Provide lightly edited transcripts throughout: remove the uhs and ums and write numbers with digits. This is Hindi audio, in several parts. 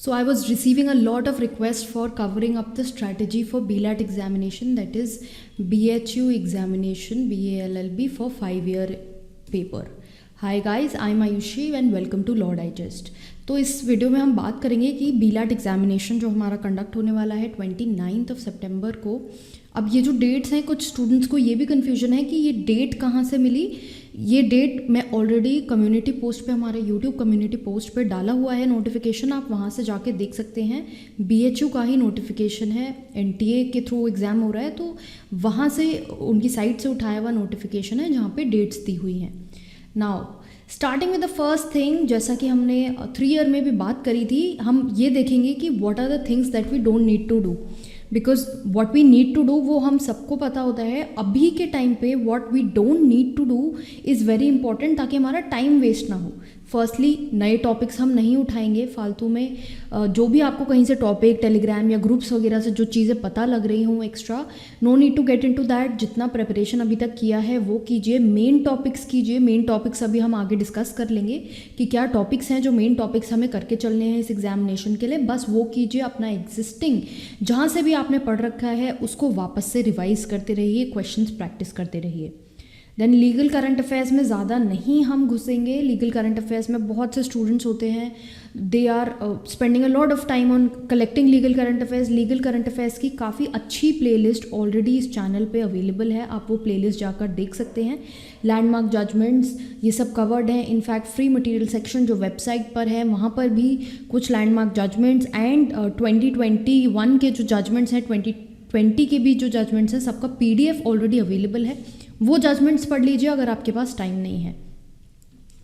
So I was receiving a lot of requests for covering up the strategy for BLAT examination, that is BHU examination, BALLB for 5-year paper. Hi guys, I'm Ayushi and welcome to Law Digest. तो इस वीडियो में हम बात करेंगे कि BLAT एग्जामिनेशन जो हमारा कंडक्ट होने वाला है 29 सितंबर को। अब ये जो डेट्स हैं, कुछ स्टूडेंट्स को ये भी कन्फ्यूजन है कि ये डेट कहाँ से मिली। ये डेट मैं ऑलरेडी कम्युनिटी पोस्ट पे, हमारे यूट्यूब कम्युनिटी पोस्ट पे डाला हुआ है नोटिफिकेशन, आप वहाँ से जाके देख सकते हैं। BHU का ही नोटिफिकेशन है, NTA के थ्रू एग्ज़ाम हो रहा है, तो वहाँ से उनकी साइट से उठाया हुआ नोटिफिकेशन है जहाँ पे डेट्स दी हुई हैं। Now starting with the first thing, जैसा कि हमने 3 ईयर में भी बात करी थी, हम ये देखेंगे कि what are the things that we don't need to do, because what we need to do वो हम सबको पता होता है। अभी के टाइम पे what we don't need to do is very important, ताकि हमारा टाइम वेस्ट ना हो। फर्स्टली, नए टॉपिक्स हम नहीं उठाएंगे फालतू में। जो भी आपको कहीं से टॉपिक, टेलीग्राम या ग्रुप्स वगैरह से जो चीज़ें पता लग रही हों extra, no need to get into that. जितना प्रिपरेशन अभी तक किया है वो कीजिए, मेन टॉपिक्स कीजिए। मेन टॉपिक्स अभी हम आगे डिस्कस कर लेंगे कि क्या टॉपिक्स हैं जो मेन टॉपिक्स हमें करके चलने हैं इस एग्जामिनेशन के लिए, बस वो कीजिए। अपना एग्जिस्टिंग जहाँ से भी आपने पढ़ रखा है उसको वापस से रिवाइज करते रहिए, क्वेश्चंस प्रैक्टिस करते रहिए। देन लीगल करंट अफेयर्स में ज़्यादा नहीं हम घुसेंगे। लीगल करंट अफेयर्स में बहुत से स्टूडेंट्स होते हैं, they are spending a lot of time on collecting legal current affairs. Legal current affairs की काफ़ी अच्छी प्लेलिस्ट ऑलरेडी इस चैनल पे अवेलेबल है, आप वो प्लेलिस्ट जाकर देख सकते हैं। लैंडमार्क जजमेंट्स ये सब कवर्ड हैं। इनफैक्ट फ्री मटेरियल सेक्शन जो वेबसाइट पर है वहाँ पर भी कुछ लैंडमार्क जजमेंट्स एंड 2021 के जो जजमेंट्स हैं, 2020 के भी जो जजमेंट्स हैं, सबका PDF ऑलरेडी अवेलेबल है। वो जजमेंट्स पढ़ लीजिए अगर आपके पास टाइम नहीं है।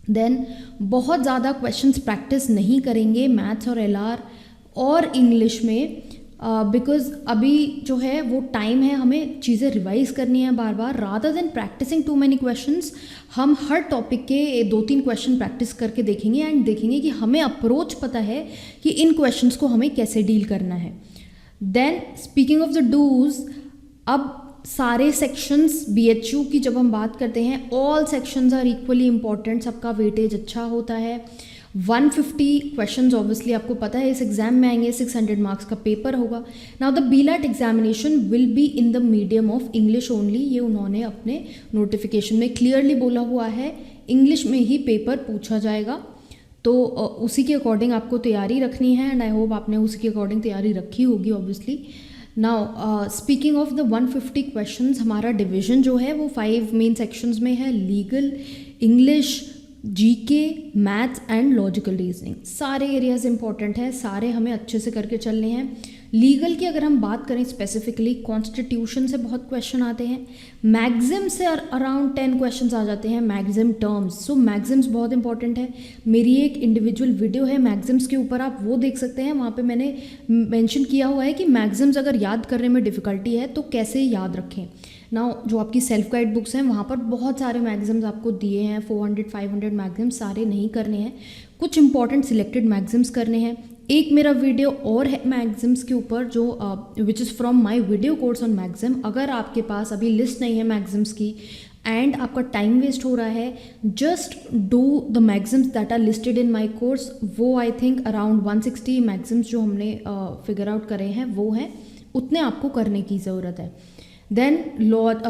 देन बहुत ज़्यादा क्वेश्चंस प्रैक्टिस नहीं करेंगे मैथ्स और LR और इंग्लिश में, बिकॉज अभी जो है वो टाइम है, हमें चीज़ें रिवाइज करनी है बार बार। Rather than practicing too many questions, हम हर टॉपिक के 2-3 क्वेश्चन प्रैक्टिस करके देखेंगे एंड देखेंगे कि हमें अप्रोच पता है कि इन क्वेश्चंस को हमें कैसे डील करना है। Then speaking of the dos, अब सारे सेक्शंस BHU की जब हम बात करते हैं, all sections are equally important, सबका वेटेज अच्छा होता है। 150 क्वेश्चंस ऑब्वियसली आपको पता है इस एग्जाम में आएंगे, 600 मार्क्स का पेपर होगा। Now the BLAT examination will be in the medium of English only, ये उन्होंने अपने नोटिफिकेशन में क्लियरली बोला हुआ है, इंग्लिश में ही पेपर पूछा जाएगा। तो उसी के अकॉर्डिंग आपको तैयारी रखनी है एंड आई होप आपने उसी के अकॉर्डिंग तैयारी रखी होगी obviously. Now speaking of the 150 questions, हमारा डिवीजन जो है वो 5 मेन सेक्शंस में है, legal, English, GK, maths and logical reasoning. सारे एरियाज इंपॉर्टेंट है, सारे हमें अच्छे से करके चलने हैं। लीगल की अगर हम बात करें स्पेसिफिकली, कॉन्स्टिट्यूशन से बहुत क्वेश्चन आते हैं, मैग्जिम से अराउंड 10 क्वेश्चंस आ जाते हैं, मैग्जिम टर्म्स। सो मैग्जिम्स बहुत इंपॉर्टेंट है। मेरी एक इंडिविजुअल वीडियो है मैग्जिम्स के ऊपर, आप वो देख सकते हैं। वहाँ पे मैंने मेंशन किया हुआ है कि मैग्जिम्स अगर याद करने में डिफ़िकल्टी है तो कैसे याद रखें। ना जो आपकी सेल्फ गाइड बुक्स हैं वहाँ पर बहुत सारे मैग्जिम्स आपको दिए हैं, 400-500 मैग्जिम्स, सारे नहीं करने हैं, कुछ इंपॉर्टेंट सिलेक्टेड मैग्जिम्स करने हैं। एक मेरा वीडियो और है मैग्जिम्स के ऊपर जो which is from my video course on maxim. अगर आपके पास अभी लिस्ट नहीं है मैग्जिम्स की एंड आपका टाइम वेस्ट हो रहा है, just do the maxims that are listed in my course. वो आई थिंक अराउंड 160 मैग्जिम्स जो हमने फिगर आउट करे हैं वो हैं, उतने आपको करने की ज़रूरत है। देन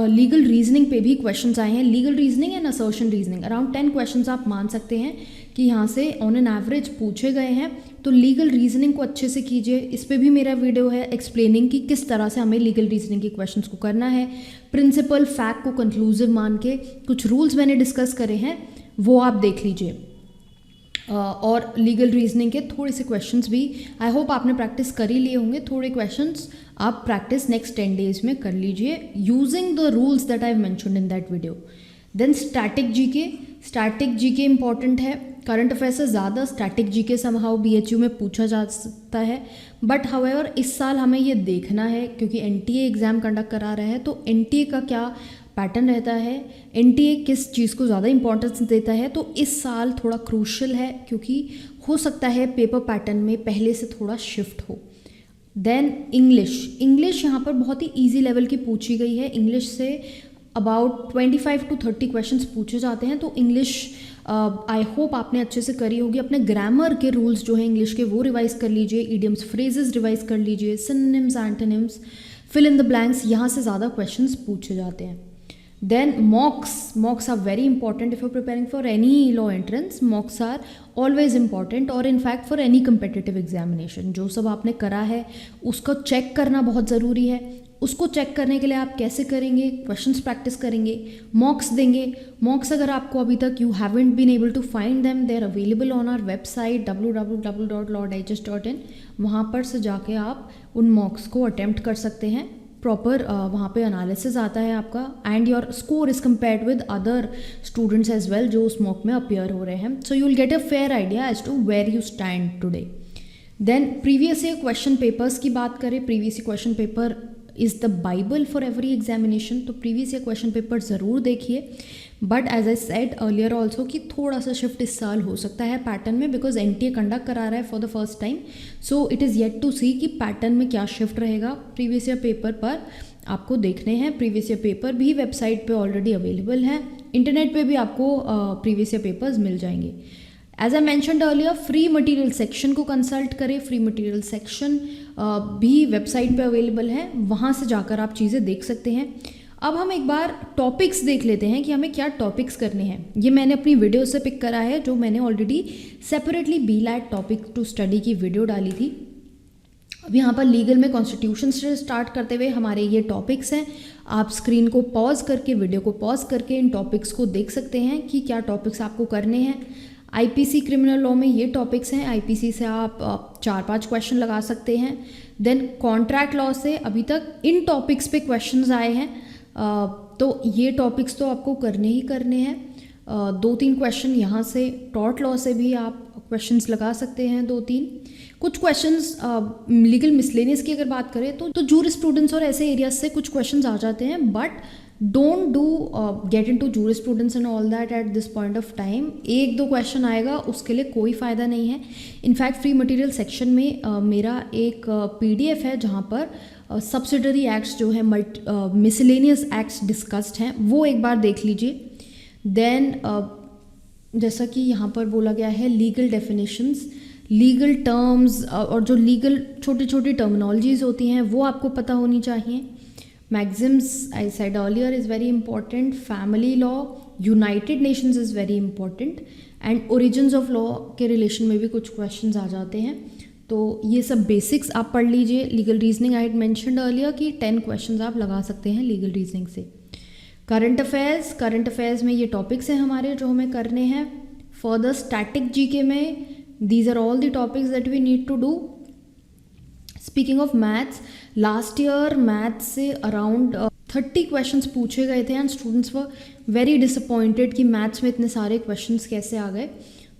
लीगल रीजनिंग पे भी क्वेश्चंस आए हैं। Legal reasoning and assertion reasoning, around 10 questions आप मान सकते हैं कि यहाँ से ऑन एन एवरेज पूछे गए हैं। तो लीगल रीजनिंग को अच्छे से कीजिए, इस पे भी मेरा वीडियो है एक्सप्लेनिंग कि किस तरह से हमें लीगल रीजनिंग के क्वेश्चंस को करना है। प्रिंसिपल, फैक्ट को कंक्लूसिव मान के कुछ रूल्स मैंने डिस्कस करे हैं, वो आप देख लीजिए। और लीगल रीजनिंग के थोड़े से क्वेश्चंस भी आई होप आपने प्रैक्टिस कर ही लिए होंगे। थोड़े क्वेश्चंस आप प्रैक्टिस नेक्स्ट 10 डेज में कर लीजिए using the rules that I have mentioned in that video. Then static GK important है। करंट अफेयर से ज़्यादा स्टैटिक GK समहाउ BHU में पूछा जा सकता है, बट हाउएवर इस साल हमें ये देखना है क्योंकि NTA एग्ज़ाम कंडक्ट करा रहा है, तो NTA का क्या पैटर्न रहता है, NTA किस चीज़ को ज़्यादा इंपॉर्टेंस देता है। तो इस साल थोड़ा क्रूशल है क्योंकि हो सकता है पेपर पैटर्न में पहले से थोड़ा शिफ्ट हो। देन इंग्लिश यहाँ पर बहुत ही ईजी लेवल की पूछी गई है। English say about 25 to 30 questions पूछे जाते हैं, तो इंग्लिश आई होप आपने अच्छे से करी होगी। अपने ग्रामर के रूल्स जो हैं इंग्लिश के वो रिवाइज कर लीजिए, ईडियम्स फ्रेजेस रिवाइज कर लीजिए, synonyms antonyms, fill in the blanks, यहाँ से ज़्यादा क्वेश्चंस पूछे जाते हैं। Then mocks are very important if you're preparing for any law entrance. Mocks are always important, और in fact for any competitive examination जो सब आपने करा है उसको चेक करना बहुत ज़रूरी है। उसको चेक करने के लिए आप कैसे करेंगे, क्वेश्चंस प्रैक्टिस करेंगे, मॉक्स देंगे। मॉक्स अगर आपको अभी तक you haven't been able to find them, they are available on our website www.lawdigest.in। वहाँ पर से जाके आप उन मॉक्स को अटेम्प्ट कर सकते हैं। प्रॉपर वहाँ पे एनालिसिस आता है आपका, and your score is compared with other students as well जो उस मॉक में अपीयर हो रहे हैं। So you will get a fair idea as to where you stand today. Then previous year question papers की बात करें, previous year question paper is the Bible for every examination. तो प्रीवियस ईयर क्वेश्चन पेपर ज़रूर देखिए, but as I said earlier also कि थोड़ा सा शिफ्ट इस साल हो सकता है पैटर्न में, बिकॉज एनटीए कंडक्ट करा रहा है for the first time. So it is yet to see कि पैटर्न में क्या शिफ्ट रहेगा। प्रीवियस ईयर पेपर पर आपको देखने हैं, प्रीवियस ईयर पेपर भी वेबसाइट पे ऑलरेडी अवेलेबल है, इंटरनेट पे भी आपको प्रीवियस ईयर पेपर्स मिल जाएंगे। As I mentioned earlier, free material section को कंसल्ट करें, फ्री मटेरियल सेक्शन भी वेबसाइट पे अवेलेबल है, वहाँ से जाकर आप चीज़ें देख सकते हैं। अब हम एक बार टॉपिक्स देख लेते हैं कि हमें क्या टॉपिक्स करने हैं। ये मैंने अपनी वीडियो से पिक करा है, जो मैंने ऑलरेडी सेपरेटली बीलैट टॉपिक टू स्टडी की वीडियो डाली थी। अब यहाँ पर लीगल में कॉन्स्टिट्यूशन से स्टार्ट करते हुए हमारे ये टॉपिक्स हैं। आप स्क्रीन को पॉज करके, वीडियो को पॉज करके इन टॉपिक्स को देख सकते हैं कि क्या टॉपिक्स आपको करने हैं। आईपीसी क्रिमिनल लॉ में ये टॉपिक्स हैं, आईपीसी से आप 4-5 क्वेश्चन लगा सकते हैं। देन कॉन्ट्रैक्ट लॉ से अभी तक इन टॉपिक्स पे क्वेश्चंस आए हैं, तो ये टॉपिक्स तो आपको करने ही करने हैं। 2-3 क्वेश्चन यहाँ से, टॉर्ट लॉ से भी आप क्वेश्चंस लगा सकते हैं 2-3। कुछ क्वेश्चंस लीगल मिसलेनियस की अगर बात करें तो जूरिस्प्रूडेंस और ऐसे एरियाज से कुछ क्वेश्चंस आ जाते हैं, but don't do get into jurisprudence and all that at this point of time. 1-2 question आएगा, उसके लिए कोई फ़ायदा नहीं है। इनफैक्ट फ्री मटेरियल सेक्शन में मेरा एक PDF है जहाँ पर सब्सिडरी एक्ट्स जो है मिसलेनियस एक्ट्स डिस्कस्ड हैं, वो एक बार देख लीजिए। देन जैसा कि यहाँ पर बोला गया है, लीगल डेफिनेशंस, लीगल टर्म्स और जो लीगल छोटी छोटी टर्मिनोलॉजीज होती हैं वो आपको पता होनी चाहिए। Maxim's I said earlier is very important, family law, United Nations is very important, and origins of law के रिलेशन में भी कुछ क्वेश्चंस आ जाते हैं। तो ये सब बेसिक्स आप पढ़ लीजिए। Legal reasoning I had mentioned earlier कि 10 क्वेश्चंस आप लगा सकते हैं लीगल रीजनिंग से। करंट अफेयर्स में ये टॉपिक्स हैं हमारे जो हमें करने हैं। फर्दर स्टैटिक जीके में these are all the topics that we need to do. Speaking of maths, last year maths से around 30 questions पूछे गए थे, and students were very disappointed कि maths में इतने सारे questions कैसे आ गए।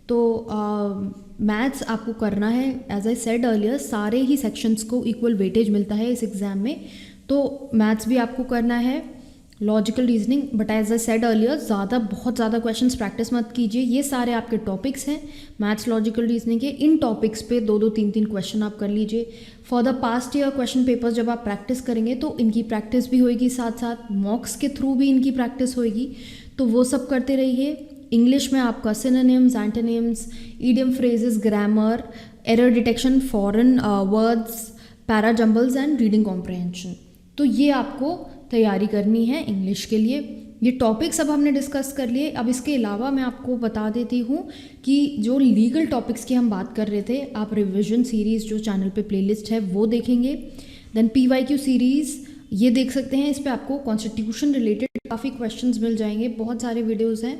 तो मैथ्स आपको करना है, एज आई सेड अर्लियर सारे ही सेक्शंस को इक्वल वेटेज मिलता है इस एग्ज़ाम में, तो मैथ्स भी आपको करना है, logical reasoning. But as I said earlier बहुत ज़्यादा क्वेश्चंस प्रैक्टिस मत कीजिए। ये सारे आपके टॉपिक्स हैं मैथ्स, लॉजिकल रीजनिंग के। इन टॉपिक्स पे 2-2, 3-3 क्वेश्चन आप कर लीजिए। For the past year question papers जब आप प्रैक्टिस करेंगे तो इनकी प्रैक्टिस भी होएगी, साथ साथ मॉक्स के थ्रू भी इनकी प्रैक्टिस होएगी, तो वो सब करते रहिए। इंग्लिश में आपका synonyms, antonyms, idiom phrases, grammar, error detection, foreign words, para jumbles and reading comprehension, तो ये आपको तैयारी करनी है इंग्लिश के लिए। ये टॉपिक्स अब हमने डिस्कस कर लिए। अब इसके अलावा मैं आपको बता देती हूँ कि जो लीगल टॉपिक्स की हम बात कर रहे थे, आप रिविजन सीरीज़ जो चैनल पे प्लेलिस्ट है वो देखेंगे। देन PYQ सीरीज़ ये देख सकते हैं, इस पर आपको कॉन्स्टिट्यूशन रिलेटेड काफ़ी क्वेश्चंस मिल जाएंगे। बहुत सारे वीडियोज़ हैं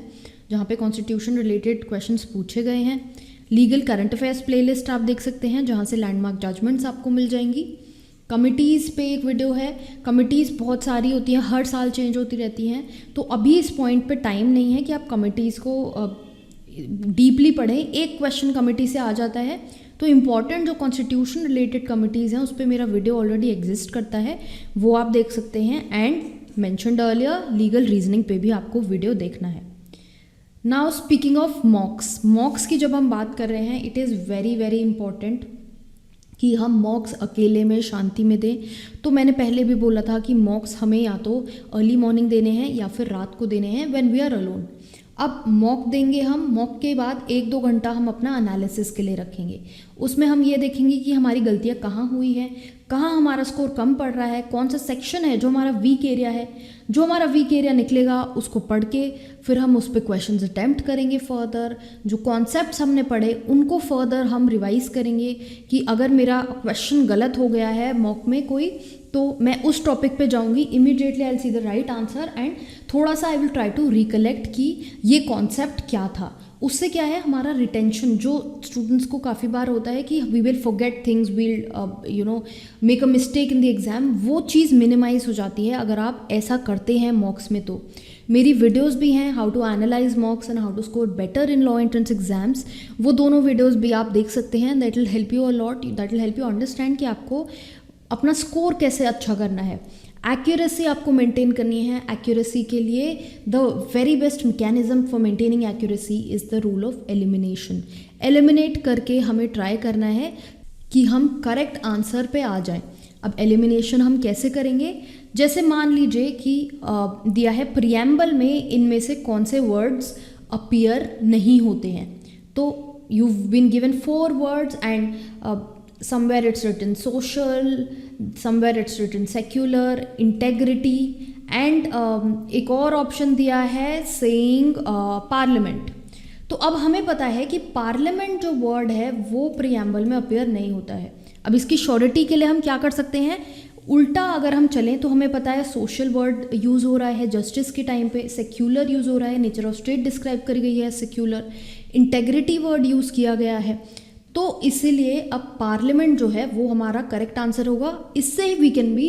जहाँ पे कॉन्स्टिट्यूशन रिलेटेड क्वेश्चंस पूछे गए हैं। लीगल करंट अफेयर्स प्लेलिस्ट आप देख सकते हैं, जहाँ से लैंडमार्क जजमेंट्स आपको मिल जाएंगी। कमिटीज़ पे एक वीडियो है। कमिटीज़ बहुत सारी होती हैं, हर साल चेंज होती रहती हैं, तो अभी इस पॉइंट पे टाइम नहीं है कि आप कमिटीज़ को डीपली पढ़ें। एक क्वेश्चन कमिटी से आ जाता है, तो इम्पॉर्टेंट जो कॉन्स्टिट्यूशन रिलेटेड कमिटीज़ हैं उस पर मेरा वीडियो ऑलरेडी एग्जिस्ट करता है, वो आप देख सकते हैं। And mentioned earlier legal reasoning पे भी आपको वीडियो देखना है। नाउ स्पीकिंग ऑफ मॉक्स की जब हम बात कर रहे हैं, it is very very important कि हम मॉक्स अकेले में शांति में दें। तो मैंने पहले भी बोला था कि मॉक्स हमें या तो अर्ली मॉर्निंग देने हैं या फिर रात को देने हैं व्हेन वी आर अलोन। अब मॉक देंगे हम, मॉक के बाद 1-2 घंटा हम अपना एनालिसिस के लिए रखेंगे। उसमें हम ये देखेंगे कि हमारी गलतियाँ कहाँ हुई हैं, कहाँ हमारा स्कोर कम पड़ रहा है, कौन सा सेक्शन है जो हमारा वीक एरिया है। जो हमारा वीक एरिया निकलेगा उसको पढ़ के फिर हम उस पर क्वेश्चंस अटैम्प्ट करेंगे फर्दर। जो कॉन्सेप्ट्स हमने पढ़े उनको फर्दर हम रिवाइज करेंगे कि अगर मेरा क्वेश्चन गलत हो गया है मॉक में कोई, तो मैं उस टॉपिक पे जाऊंगी, immediately I will see the right answer and थोड़ा सा I will try to recollect कि ये कॉन्सेप्ट क्या था। उससे क्या है, हमारा रिटेंशन, जो स्टूडेंट्स को काफ़ी बार होता है कि we will forget things, will make a mistake in the exam, वो चीज़ मिनिमाइज हो जाती है अगर आप ऐसा करते हैं मॉक्स में। तो मेरी वीडियोस भी हैं, how to analyse mocks and how to score better in law entrance exams, वो दोनों वीडियोस भी आप देख सकते हैं। That will help you a lot, that will help you understand कि आपको अपना स्कोर कैसे अच्छा करना है। एक्यूरेसी आपको मेंटेन करनी है। एक्यूरेसी के लिए the very best mechanism for maintaining accuracy is the rule of elimination. Eliminate करके हमें ट्राई करना है कि हम करेक्ट आंसर पे आ जाएं। अब एलिमिनेशन हम कैसे करेंगे, जैसे मान लीजिए कि दिया है प्रियम्बल में इनमें से कौन से वर्ड्स अपीयर नहीं होते हैं, तो you been given 4 words and somewhere it's written social, somewhere it's written secular, integrity and एक और ऑप्शन दिया है saying parliament। तो अब हमें पता है कि पार्लियामेंट जो वर्ड है वो प्रियम्बल में अपीयर नहीं होता है। अब इसकी श्योरिटी के लिए हम क्या कर सकते हैं, उल्टा अगर हम चलें तो हमें पता है सोशल वर्ड यूज़ हो रहा है जस्टिस के टाइम पे, सेक्युलर यूज़ हो रहा है, नेचर ऑफ स्टेट डिस्क्राइब करी गई है सेक्युलर, इंटेग्रिटी वर्ड यूज़ किया गया है। तो इसीलिए अब पार्लियामेंट जो है वो हमारा करेक्ट आंसर होगा। इससे we can be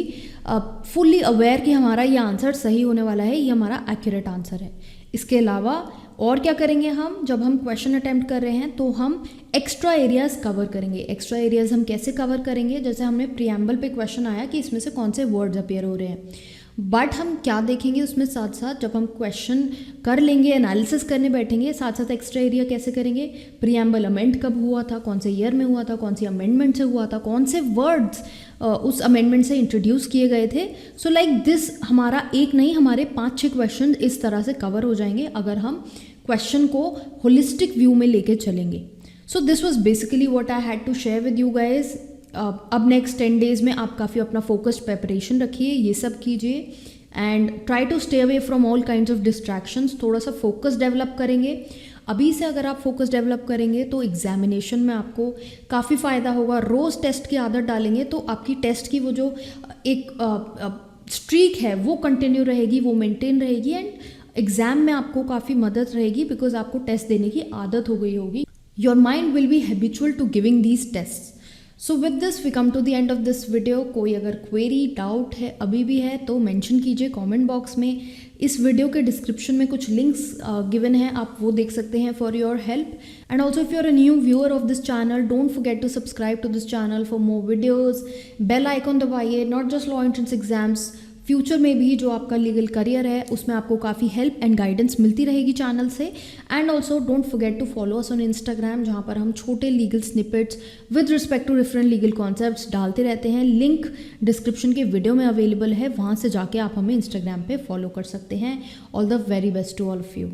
fully aware कि हमारा ये आंसर सही होने वाला है, ये हमारा एक्यूरेट आंसर है। इसके अलावा और क्या करेंगे हम, जब हम क्वेश्चन अटैम्प्ट कर रहे हैं तो हम एक्स्ट्रा एरियाज़ कवर करेंगे। एक्स्ट्रा एरियाज़ हम कैसे कवर करेंगे, जैसे हमने प्रियम्बल पे क्वेश्चन आया कि इसमें से कौन से वर्ड्स अपीयर हो रहे हैं, बट हम क्या देखेंगे उसमें साथ साथ जब हम क्वेश्चन कर लेंगे, एनालिसिस करने बैठेंगे, साथ साथ एक्स्ट्रा एरिया कैसे करेंगे, प्रियम्बल अमेंड कब हुआ था, कौन से ईयर में हुआ था, कौन सी अमेंडमेंट से हुआ था, कौन से वर्ड्स उस अमेंडमेंट से इंट्रोड्यूस किए गए थे। सो लाइक दिस हमारा एक नहीं, हमारे 5-6 क्वेश्चन इस तरह से कवर हो जाएंगे अगर हम क्वेश्चन को होलिस्टिक व्यू में लेके चलेंगे। So this was basically what I had to share with you guys. अब नेक्स्ट 10 डेज़ में आप काफ़ी अपना फोकस्ड प्रिपरेशन रखिए, ये सब कीजिए and try to stay away from all kinds of distractions. थोड़ा सा फोकस डेवलप करेंगे। अभी से अगर आप फोकस डेवलप करेंगे तो एग्जामिनेशन में आपको काफ़ी फ़ायदा होगा। रोज़ टेस्ट की आदत डालेंगे तो आपकी टेस्ट की वो जो एक स्ट्रीक है वो कंटिन्यू रहेगी, वो मेंटेन रहेगी एंड एग्ज़ाम में आपको काफ़ी मदद रहेगी बिकॉज आपको टेस्ट देने की आदत हो गई होगी। Your mind will be habitual to giving these test. So with this we come to the end of this video. कोई अगर क्वेरी डाउट है अभी भी है तो मेंशन कीजिए कमेंट बॉक्स में। इस वीडियो के डिस्क्रिप्शन में कुछ लिंक्स गिवन है, आप वो देख सकते हैं for your help. And also if you are a new viewer of this channel, don't forget to subscribe to this channel for more videos. Bell icon दबाइए, not just law entrance exams, future में भी जो आपका लीगल करियर है उसमें आपको काफ़ी हेल्प एंड गाइडेंस मिलती रहेगी चैनल से। And also don't forget to follow us on Instagram, जहाँ पर हम छोटे legal snippets with respect to different legal concepts डालते रहते हैं। लिंक डिस्क्रिप्शन के वीडियो में अवेलेबल है, वहाँ से जाके आप हमें इंस्टाग्राम पे फॉलो कर सकते हैं। All the very best to all of you.